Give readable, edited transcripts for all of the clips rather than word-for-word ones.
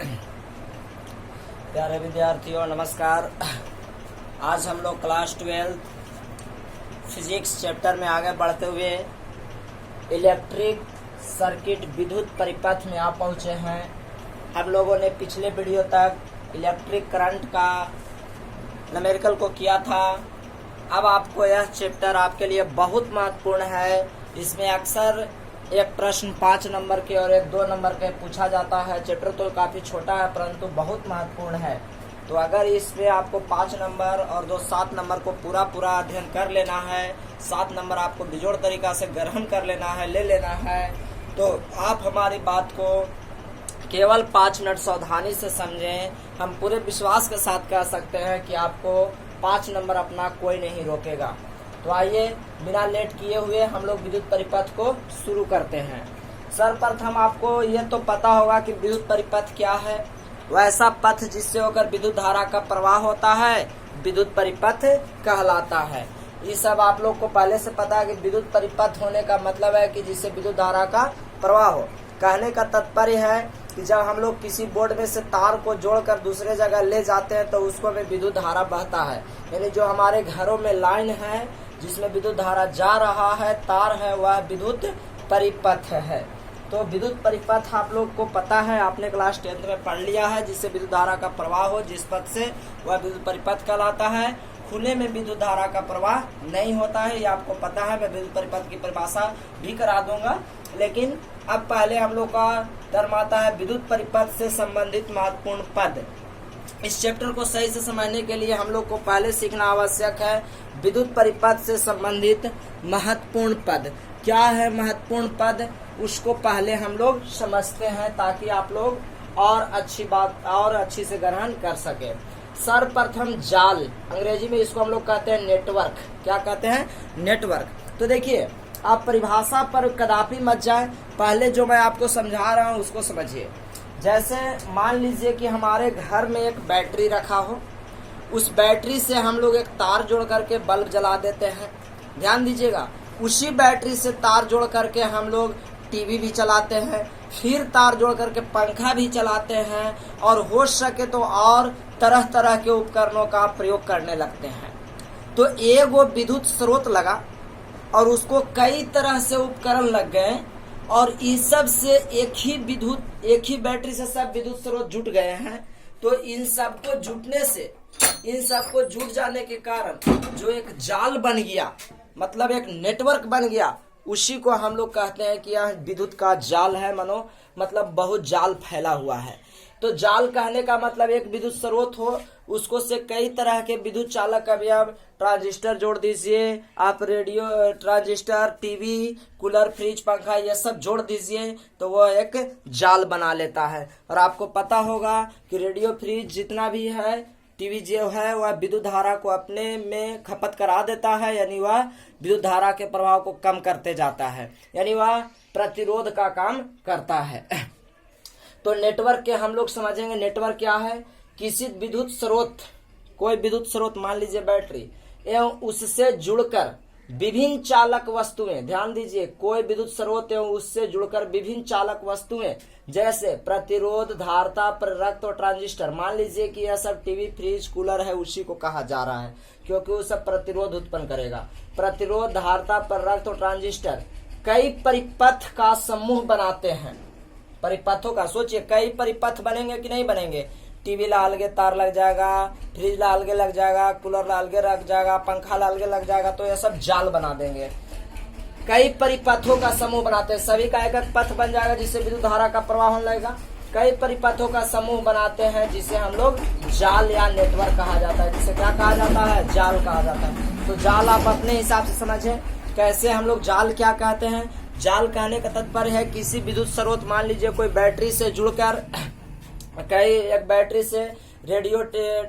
प्यारे विद्यार्थियों नमस्कार। आज हम लोग क्लास 12 फिजिक्स चैप्टर में आगे बढ़ते हुए इलेक्ट्रिक सर्किट विद्युत परिपथ में आ पहुँचे हैं। हम लोगों ने पिछले वीडियो तक इलेक्ट्रिक करंट का न्यूमेरिकल को किया था। अब आपको यह चैप्टर आपके लिए बहुत महत्वपूर्ण है। इसमें अक्सर एक प्रश्न 5 नंबर के और एक 2 नंबर के पूछा जाता है। चैप्टर तो काफ़ी छोटा है परंतु बहुत महत्वपूर्ण है। तो अगर इसमें आपको 5 नंबर और 2 7 नंबर को पूरा अध्ययन कर लेना है, 7 नंबर आपको बेजोड़ तरीका से ग्रहण कर लेना है, ले लेना है, तो आप हमारी बात को केवल 5 मिनट सावधानी से समझें। हम पूरे विश्वास के साथ कह सकते हैं कि आपको 5 नंबर अपना कोई नहीं रोकेगा। तो आइए बिना लेट किए हुए हम लोग विद्युत परिपथ को शुरू करते हैं। सर्वप्रथम आपको ये तो पता होगा कि विद्युत परिपथ क्या है। वैसा पथ जिससे होकर विद्युत धारा का प्रवाह होता है विद्युत परिपथ कहलाता है। ये सब आप लोग को पहले से पता है कि विद्युत परिपथ होने का मतलब है कि जिससे विद्युत धारा का प्रवाह हो। कहने का तात्पर्य है कि जब हम लोग किसी बोर्ड में से तार को जोड़कर दूसरे जगह ले जाते हैं तो उसको में विद्युत धारा बहता है। यानी जो हमारे घरों में लाइन है जिसमें विद्युत धारा जा रहा है, तार है, वह विद्युत परिपथ है। तो विद्युत परिपथ आप लोग को पता है, आपने क्लास 10 में पढ़ लिया है। जिससे विद्युत धारा का प्रवाह हो जिस पथ से, वह विद्युत परिपथ कहलाता है। खुले में विद्युत धारा का प्रवाह नहीं होता है, ये आपको पता है। मैं विद्युत परिपथ की परिभाषा भी करा दूंगा, लेकिन अब पहले हम लोग का धर्म आता है विद्युत परिपथ से संबंधित महत्वपूर्ण पद। इस चैप्टर को सही से समझने के लिए हम लोग को पहले सीखना आवश्यक है विद्युत परिपथ से संबंधित महत्वपूर्ण पद। क्या है महत्वपूर्ण पद, उसको पहले हम लोग समझते हैं ताकि आप लोग और अच्छी से ग्रहण कर सके। सर्वप्रथम जाल, अंग्रेजी में इसको हम लोग कहते हैं नेटवर्क। क्या कहते हैं? नेटवर्क। तो देखिए, आप परिभाषा पर कदापि मत जाए, पहले जो मैं आपको समझा रहा हूँ उसको समझिए। जैसे मान लीजिए कि हमारे घर में एक बैटरी रखा हो, उस बैटरी से हम लोग एक तार जोड़ करके बल्ब जला देते हैं। ध्यान दीजिएगा, उसी बैटरी से तार जोड़ करके हम लोग टीवी भी चलाते हैं, फिर तार जोड़ करके पंखा भी चलाते हैं, और हो सके तो और तरह तरह के उपकरणों का प्रयोग करने लगते हैं। तो एक वो विद्युत स्रोत लगा और उसको कई तरह से उपकरण लग गए, और इस सब से एक ही बैटरी से सब विद्युत स्रोत जुट गए हैं। तो इन सबको जुट जाने के कारण जो एक जाल बन गया, मतलब एक नेटवर्क बन गया, उसी को हम लोग कहते हैं कि यह विद्युत का जाल है। मतलब बहुत जाल फैला हुआ है। तो जाल कहने का मतलब एक विद्युत स्रोत हो, उसको से कई तरह के विद्युत चालक अवयव, ट्रांजिस्टर जोड़ दीजिए आप, radio transistor, TV, cooler, fridge, पंखा, ये सब जोड़ दीजिए तो वो एक जाल बना लेता है। और आपको पता होगा कि रेडियो, फ्रिज जितना भी है, टीवी जो है, वह विद्युत धारा को अपने में खपत करा देता है। यानी वह विद्युत धारा के प्रभाव को कम करते जाता है, यानी वह प्रतिरोध का काम करता है। तो नेटवर्क के हम लोग समझेंगे। नेटवर्क क्या है? किसी विद्युत स्रोत, कोई विद्युत स्रोत मान लीजिए बैटरी, एवं उससे जुड़कर विभिन्न चालक वस्तुएं, ध्यान दीजिए, कोई विद्युत स्रोत एवं उससे जुड़कर विभिन्न चालक वस्तुएं जैसे प्रतिरोध, धारिता, प्रेरक और ट्रांजिस्टर। मान लीजिए कि यह सब टीवी, फ्रिज, कूलर है, उसी को कहा जा रहा है क्योंकि वो सब प्रतिरोध उत्पन्न करेगा। प्रतिरोध, धारिता, प्रेरक और ट्रांजिस्टर कई परिपथ का समूह बनाते हैं। परिपथों का सोचिए, कई परिपथ बनेंगे कि नहीं बनेंगे? टीवी ला अलगे तार लग जाएगा, फ्रिज ला अलगे लग जाएगा, कूलर ला अलगे लग जाएगा, पंखा ला अलगे लग जाएगा, तो ये सब जाल बना देंगे। कई परिपथों का समूह बनाते हैं, सभी का एक एक पथ बन जाएगा जिससे विद्युत धारा का प्रवाह होने लगेगा। कई परिपथों का समूह बनाते हैं जिसे हम लोग जाल या नेटवर्क कहा जाता है। जिसे क्या कहा जाता है? जाल कहा जाता है। तो जाल आप अपने हिसाब से समझें कैसे हम लोग जाल क्या कहते हैं। जाल कहने का तात्पर्य है किसी विद्युत स्रोत, मान लीजिए कोई बैटरी से जुड़कर, एक बैटरी से रेडियो,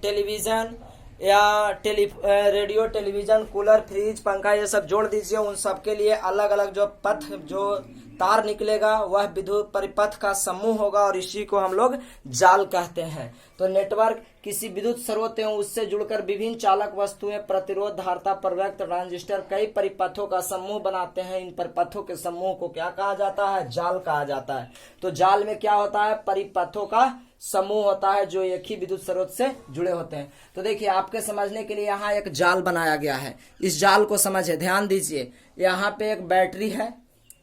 टेलीविजन या रेडियो, टेलीविजन, कूलर, फ्रिज, पंखा, ये सब जोड़ दीजिए। उन सब के लिए अलग अलग जो पथ, जो तार निकलेगा, वह विद्युत परिपथ का समूह होगा और इसी को हम लोग जाल कहते हैं। तो नेटवर्क किसी विद्युत स्रोत एवं उससे जुड़कर विभिन्न चालक वस्तुएं, प्रतिरोध, धारिता, प्रवेग, ट्रांजिस्टर कई परिपथों का समूह बनाते हैं। इन परिपथों के समूह को क्या कहा जाता है? जाल कहा जाता है। तो जाल में क्या होता है? परिपथों का समूह होता है जो एक ही विद्युत स्रोत से जुड़े होते हैं। तो देखिए आपके समझने के लिए यहाँ एक जाल बनाया गया है, इस जाल को समझिए, ध्यान दीजिए। यहाँ पे एक बैटरी है,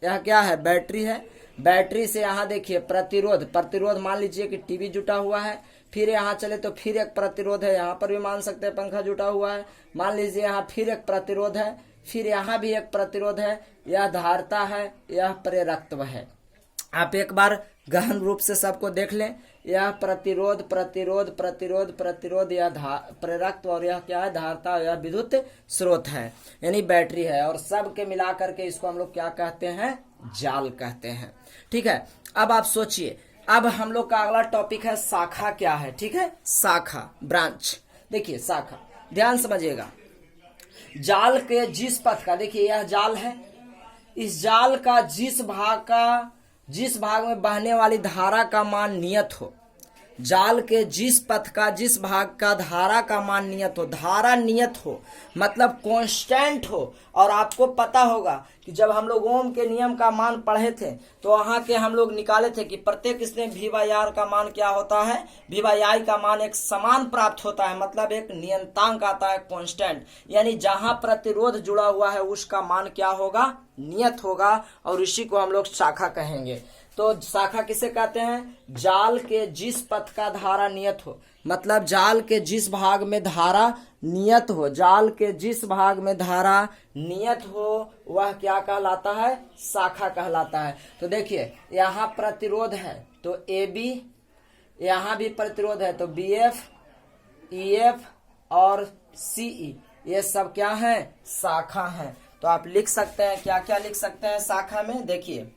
यह क्या है, बैटरी है। बैटरी से यहाँ देखिए प्रतिरोध मान लीजिए कि टीवी जुटा हुआ है, फिर यहाँ चले तो फिर एक प्रतिरोध है, यहाँ पर भी मान सकते हैं पंखा जुटा हुआ है, मान लीजिए यहाँ फिर एक प्रतिरोध है, फिर यहाँ भी एक प्रतिरोध है, यह धारिता है, यह प्रेरकत्व है। आप एक बार गहन रूप से सबको देख लें, यह प्रतिरोध प्रतिरोध प्रतिरोध प्रतिरोध, यह प्रेरकत्व, और यह क्या है, धारिता, यह विद्युत स्रोत है यानी बैटरी है, और सब के मिला करके इसको हम लोग क्या कहते हैं, जाल कहते हैं। ठीक है, अब आप सोचिए, अब हम लोग का अगला टॉपिक है शाखा क्या है। ठीक है, शाखा, ब्रांच। देखिए शाखा, ध्यान समझिएगा, जाल के जिस पथ का, देखिए यह जाल है, इस जाल का जिस भाग में बहने वाली धारा का मान नियत हो, जाल के जिस पथ का जिस भाग का धारा का मान नियत हो, धारा नियत हो मतलब कांस्टेंट हो। और आपको पता होगा कि जब हम लोग ओम के नियम का मान पढ़े थे तो वहां के हम लोग निकाले थे कि प्रत्येक इसमें V/R का मान क्या होता है, V/I का मान एक समान प्राप्त होता है, मतलब एक नियतांक आता है कांस्टेंट, यानी जहां प्रतिरोध जुड़ा हुआ है उसका मान क्या होगा, नियत होगा, और इसी को हम लोग शाखा कहेंगे। तो शाखा किसे कहते हैं, जाल के जिस पथ का धारा नियत हो, मतलब जाल के जिस भाग में धारा नियत हो, जाल के जिस भाग में धारा नियत हो वह क्या कहलाता है, शाखा कहलाता है। तो देखिए यहाँ प्रतिरोध है तो AB, यहाँ भी प्रतिरोध है तो BF, EF और CE, ये सब क्या है, शाखा है। तो आप लिख सकते हैं, क्या क्या लिख सकते हैं शाखा में, देखिए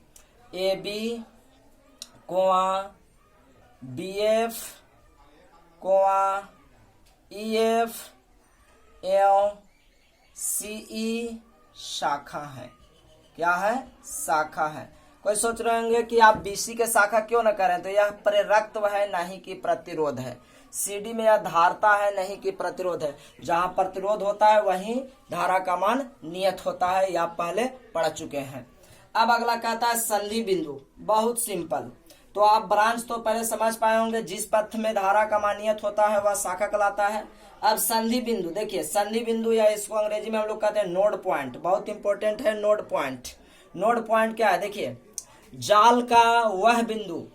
AB, BF, EF एवं CE शाखा है। क्या है, शाखा है। कोई सोच रहे होंगे कि आप BC के शाखा क्यों न करें, तो यह प्रेरकत्व है, नहीं कि प्रतिरोध है। CD में यह धारता है, नहीं कि प्रतिरोध है। जहां प्रतिरोध होता है वहीं धारा का मान नियत होता है, यह आप पहले पढ़ चुके हैं। अब अगला कहता है संधि बिंदु, बहुत सिंपल। तो आप ब्रांच तो पहले समझ पाए होंगे, जिस पथ में धारा का मान नियत होता है वह शाखा कहलाता है। अब संधि बिंदु, देखिए संधि बिंदु या इसको अंग्रेजी में हम लोग कहते हैं नोड पॉइंट, बहुत इंपॉर्टेंट है नोड पॉइंट। नोड पॉइंट क्या है, देखिए जाल का वह बिंदु,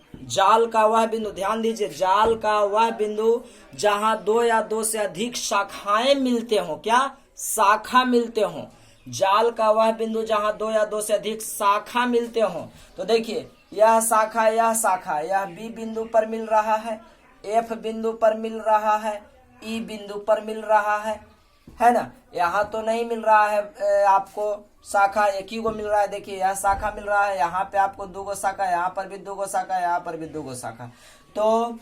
ध्यान दीजिए, जाल का वह बिंदु जहां दो या दो से अधिक शाखाएं मिलते हो, क्या, शाखा मिलते हो, जाल का वह बिंदु जहां दो या दो से अधिक शाखा मिलते हो। तो देखिए यह शाखा, यह B बिंदु पर मिल रहा है, F बिंदु पर मिल रहा है, E बिंदु पर मिल रहा है ना। यहाँ तो नहीं मिल रहा है आपको शाखा, एक ही को मिल रहा है। देखिए यह शाखा मिल रहा है, यहाँ पे आपको 2 गो शाखा, यहाँ पर भी 2 गो शाखा, यहाँ पर भी 2 गो शाखा। तो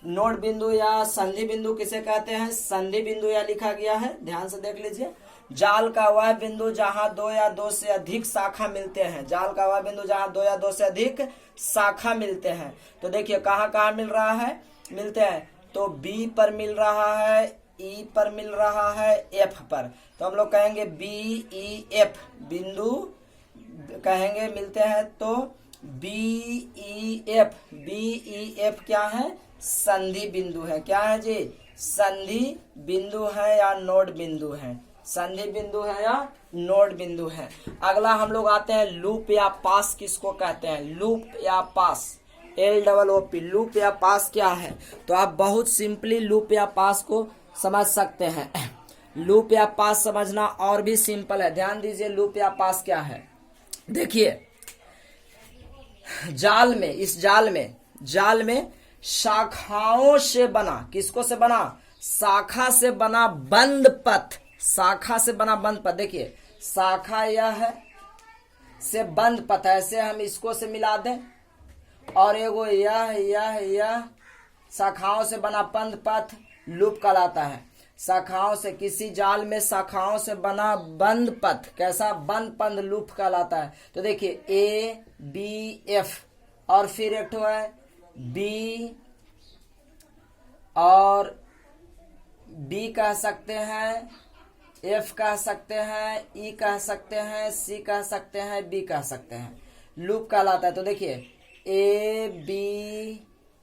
नोड बिंदु या संधि बिंदु किसे कहते हैं, संधि बिंदु या लिखा गया है, ध्यान से देख लीजिए, जाल का वह बिंदु जहां 2 या 2 से अधिक शाखा मिलते हैं, जाल का वह बिंदु जहां 2 या 2 से अधिक शाखा मिलते हैं। तो देखिए कहाँ कहाँ मिल रहा है, मिलते हैं, तो B पर मिल रहा है, E पर मिल रहा है, F पर। तो हम लोग कहेंगे BEF बिंदु कहेंगे मिलते हैं, तो BEF क्या है, संधि बिंदु है। क्या है जी, संधि बिंदु है या नोड बिंदु है, संधि बिंदु है या नोड बिंदु है। अगला हम लोग आते हैं लूप या पास, किसको कहते हैं, लूप या पास, LOOP, लूप या पास क्या है। तो आप बहुत सिंपली लूप या पास को समझ सकते हैं। लूप या पास समझना और भी सिंपल है, ध्यान दीजिए लूप या पास क्या है। देखिए जाल में, इस जाल में शाखाओं से बना, किसको से बना, शाखा से बना बंद पथ, शाखा से बना बंद पथ। देखिए शाखा यह है से बंद पथ, ऐसे हम इसको से मिला दें, और एगो यह शाखाओं से बना बंद पथ लूप कहलाता है। शाखाओं से, किसी जाल में शाखाओं से बना बंद पथ, कैसा, बंद पथ लूप कहलाता है। तो देखिए ABF और फिर एक ठो है B और B कह सकते हैं, F कह सकते हैं, E कह सकते हैं, C कह सकते हैं, B कह सकते हैं, लूप कहलाता है। तो देखिए A B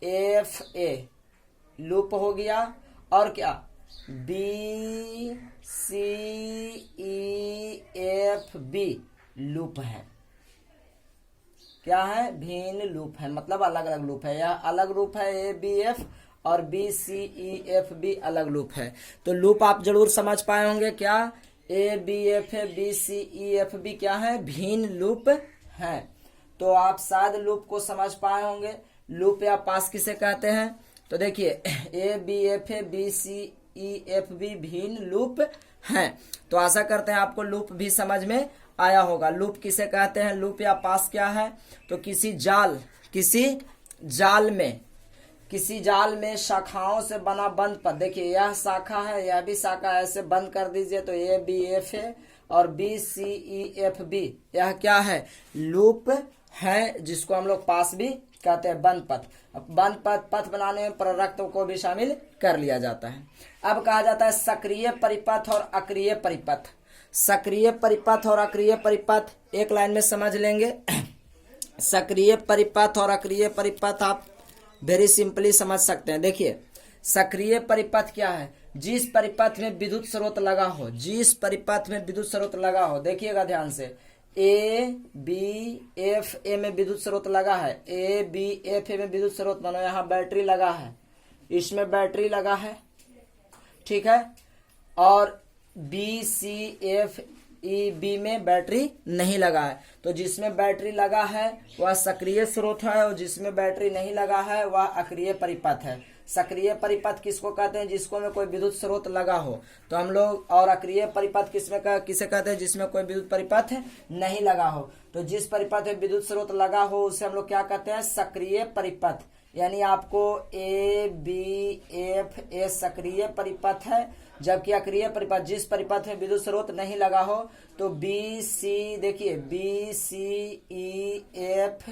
F A loop हो गया, और क्या B C E F B loop है। क्या है? भिन्न लूप है, मतलब अलग अलग लूप है। यह अलग लूप है ए बी एफ, और B C E F B अलग लूप है। तो लूप आप जरूर समझ पाए होंगे। क्या ए बी एफ है, B C E F B क्या है? भिन्न लूप है। तो आप शायद लूप को समझ पाए होंगे। लूप या पास किसे कहते हैं? तो देखिए ए बी एफ है, B C E F B भिन्न लूप हैं। तो आशा करते हैं आपको लूप भी समझ में आया होगा। लूप किसे कहते हैं? लूप या पास क्या है? तो किसी जाल में शाखाओं से बना बंद पथ। देखिए यह शाखा है, यह भी शाखा है, ऐसे बंद कर दीजिए तो ए बी एफ है और B C E F B, यह क्या है? लूप है, जिसको हम लोग पास भी कहते हैं, बंद पथ। बंद पथ बनाने में प्ररक्त को भी शामिल कर लिया जाता है। अब कहा जाता है सक्रिय परिपथ और अक्रिय परिपथ। सक्रिय परिपथ और अक्रिय परिपथ एक लाइन में समझ लेंगे। सक्रिय परिपथ और अक्रिय परिपथ आप वेरी सिंपली समझ सकते हैं। देखिए सक्रिय परिपथ क्या है? जिस परिपथ में विद्युत स्रोत लगा हो, जिस परिपथ में विद्युत स्रोत लगा हो, देखिएगा ध्यान से, ए बी एफ ए में विद्युत स्रोत लगा है, ए बी एफ ए में विद्युत स्रोत, मानो यहाँ बैटरी लगा है, इसमें बैटरी लगा है, ठीक है, और B C F E B में बैटरी नहीं लगा है। तो जिसमें बैटरी लगा है वह सक्रिय स्रोत है, और जिसमें बैटरी नहीं लगा है वह अक्रिय परिपथ है। सक्रिय परिपथ किसको कहते हैं? जिसको में कोई विद्युत स्रोत लगा हो। तो हम लोग, और अक्रिय परिपथ किसे कहते हैं? जिसमें कोई विद्युत परिपथ नहीं लगा हो। तो जिस परिपथ में विद्युत स्रोत लगा हो उसे हम लोग क्या कहते हैं? सक्रिय परिपथ। यानी आपको ए बी एफ ए सक्रिय परिपथ है, जबकि अक्रिय परिपथ जिस परिपथ में विद्युत स्रोत नहीं लगा हो। तो बी सी, देखिए B C E F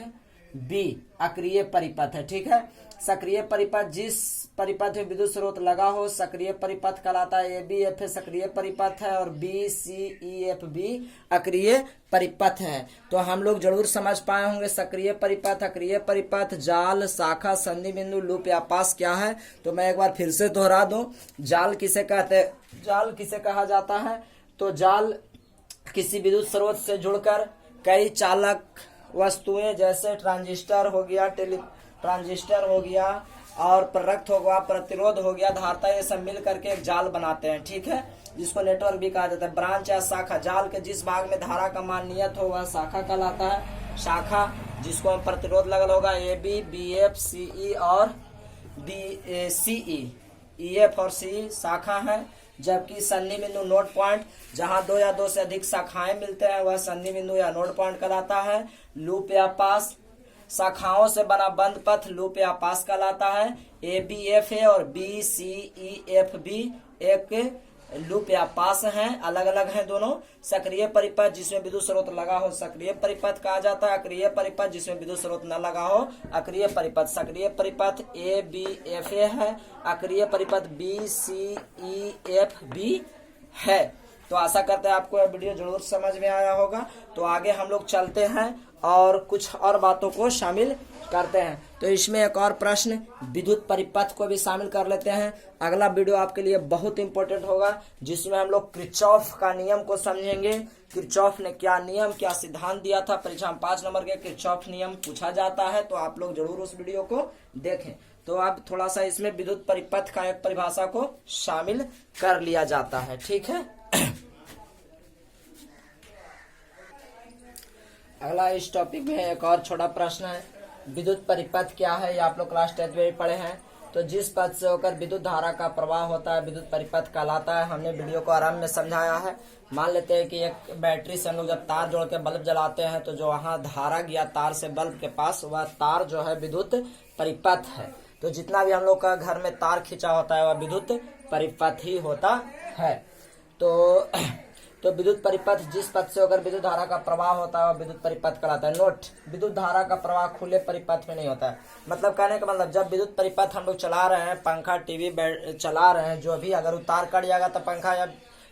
B अक्रिय परिपथ है, ठीक है। सक्रिय परिपथ जिस परिपथ में विद्युत स्रोत लगा हो सक्रिय परिपथ कहलाता है। ए बी एफ सक्रिय परिपथ है और B C E F B अक्रिय परिपथ है। तो हम लोग जरूर समझ पाए होंगे सक्रिय परिपथ, अक्रिय परिपथ, जाल, शाखा, संधि बिंदु, लूप या पास क्या है। तो मैं एक बार फिर से दोहरा दूं, जाल किसे कहते हैं? जाल किसे कहा जाता है? तो जाल किसी विद्युत स्रोत से जुड़कर कई चालक वस्तुएं जैसे ट्रांजिस्टर हो गया और प्ररक्त हो गया, प्रतिरोध हो गया, धारता, ये सब मिल करके एक जाल बनाते हैं, ठीक है, जिसको नेटवर्क भी कहा जाता है। ब्रांच या शाखा, जाल के जिस भाग में धारा का मान नियत हो वह शाखा कहलाता है। शाखा जिसको हम प्रतिरोध लगल होगा, A B B F C E और बी सी ई एफ और सी शाखा है। जबकि संधि बिंदु नोड पॉइंट, जहां दो या दो से अधिक शाखाएं मिलते हैं वह संधि बिंदु या नोड पॉइंट कहलाता है। लूप या पास, शाखाओं से बना बंद पथ लूप या पास कहलाता है। ए बी एफ ए और B C E F B एक लूप या पास हैं, अलग अलग हैं दोनों। सक्रिय परिपथ जिसमें विद्युत स्रोत लगा हो सक्रिय परिपथ कहा जाता है। अक्रिय परिपथ जिसमें विद्युत स्रोत न लगा हो अक्रिय परिपथ। सक्रिय परिपथ ए बी एफ ए है, अक्रिय परिपथ B C E F B है। तो आशा करते हैं आपको यह वीडियो जरूर समझ में आया होगा। तो आगे हम लोग चलते हैं और कुछ और बातों को शामिल करते हैं। तो इसमें एक और प्रश्न विद्युत परिपथ को भी शामिल कर लेते हैं। अगला वीडियो आपके लिए बहुत इंपॉर्टेंट होगा, जिसमें हम लोग किरचॉफ का नियम को समझेंगे। किरचॉफ ने क्या नियम, क्या सिद्धांत दिया था। परीक्षा में 5 नंबर के किरचॉफ नियम पूछा जाता है, तो आप लोग जरूर उस वीडियो को देखें। तो अब थोड़ा सा इसमें विद्युत परिपथ का एक परिभाषा को शामिल कर लिया जाता है, ठीक है। अगला इस टॉपिक में एक और छोटा प्रश्न है, विद्युत परिपथ क्या है, ये आप लोग क्लास 10 में पढ़े हैं। तो जिस पथ से होकर विद्युत धारा का प्रवाह होता है विद्युत परिपथ कहलाता है। हमने वीडियो को आराम में समझाया है। मान लेते हैं कि एक बैटरी से हम लोग जब तार जोड़ के बल्ब जलाते हैं, तो जो वहां धारा गया तार से बल्ब के पास, वह तार जो है विद्युत परिपथ है। तो जितना भी हम लोग का घर में तार खींचा होता है वह विद्युत परिपथ ही होता है। तो विद्युत परिपथ जिस पथ से होकर विद्युत धारा का प्रवाह होता है वह विद्युत परिपथ कहलाता है। नोट, विद्युत धारा का प्रवाह खुले परिपथ में नहीं होता है। मतलब कहने का मतलब, जब विद्युत परिपथ हम लोग चला रहे हैं, पंखा टीवी चला रहे हैं, जो भी, अगर तार कट जाएगा तो पंखा या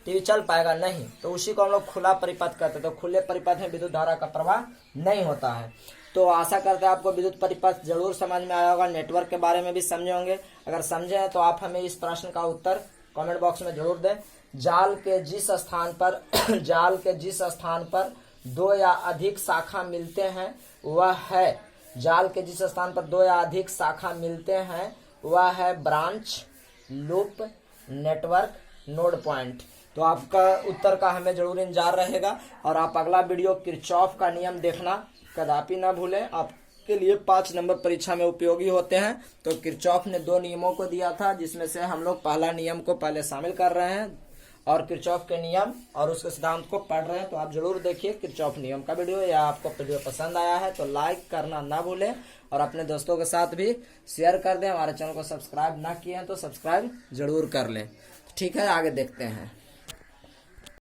टीवी चल पाएगा नहीं, तो उसी को हम लोग खुला परिपथ कहते हैं। तो खुले परिपथ में विद्युत धारा का प्रवाह नहीं होता है। तो आशा करते हैं आपको विद्युत परिपथ जरूर समझ में आया होगा, नेटवर्क के बारे में भी समझे होंगे। अगर समझे हैं तो आप हमें इस प्रश्न का उत्तर कमेंट बॉक्स में जरूर दें। जाल के जिस स्थान पर दो या अधिक शाखा मिलते हैं वह है जाल के जिस स्थान पर दो या अधिक शाखा मिलते हैं वह है branch, loop, network, node point. तो आपका उत्तर का हमें जरूर इंतजार रहेगा। और आप अगला वीडियो किरचॉफ का नियम देखना कदापि ना भूलें, आपके लिए 5 नंबर परीक्षा में उपयोगी होते हैं। तो किरचॉफ ने 2 नियमों को दिया था, जिसमें से हम लोग पहला नियम को पहले शामिल कर रहे हैं और किरचॉफ के नियम और उसके सिद्धांत को पढ़ रहे हैं। तो आप जरूर देखिए किरचॉफ नियम का वीडियो। या आपको वीडियो पसंद आया है तो लाइक करना ना भूलें और अपने दोस्तों के साथ भी शेयर कर दें। हमारे चैनल को सब्सक्राइब ना किए हैं तो सब्सक्राइब जरूर कर लें। ठीक है, आगे देखते हैं।